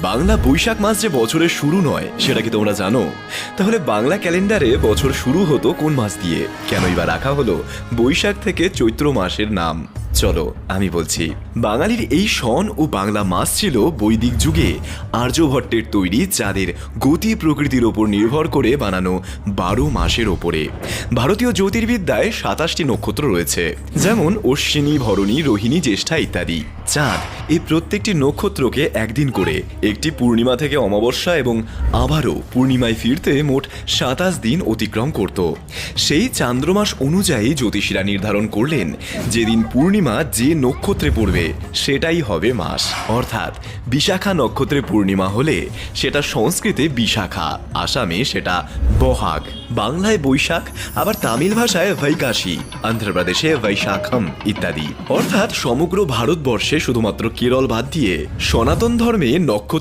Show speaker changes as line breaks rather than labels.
বাংলা বৈশাখ মাস যে বছরের শুরু নয় সেটা কি তোমরা জানো? তাহলে বাংলা ক্যালেন্ডারে বছর শুরু হতো কোন মাস দিয়ে? কেনই বা রাখা হলো বৈশাখ থেকে চৈত্র মাসের নাম? চলো আমি বলছি। বাঙালির এই সন ও বাংলা মাস ছিল বৈদিক যুগে আর্যভট্টের তৈরি চাঁদের গতি প্রকৃতির ওপর নির্ভর করে বানানো 12 মাসের ওপরে। ভারতীয় জ্যোতির্বিদ্যায় 27টি নক্ষত্র রয়েছে, যেমন অশ্বিনী, ভরণী, রোহিণী, জ্যেষ্ঠা ইত্যাদি। চাঁদ এই প্রত্যেকটি নক্ষত্রকে একদিন করে, একটি পূর্ণিমা থেকে অমাবস্যা এবং আবারও পূর্ণিমায় ফিরতে মোট 27 দিন অতিক্রম করত। সেই চান্দ্রমাস অনুযায়ী জ্যোতিষীরা নির্ধারণ করলেন যেদিন পূর্ণিমা যে নক্ষত্রে পড়বে সেটাই হবে মাস। অর্থাৎ বিশাখা নক্ষত্রে পূর্ণিমা হলে সেটা সংস্কৃতে বিশাখা, আসামে সেটা বহাগ, বাংলায় বৈশাখ, আবার তামিল ভাষায় বৈকাশী, অন্ধ্রপ্রদেশে বৈশাখম ইত্যাদি। অর্থাৎ সমগ্র ভারতবর্ষে শুধুমাত্র কেরল বাদ দিয়ে সনাতন ধর্মে নক্ষত্র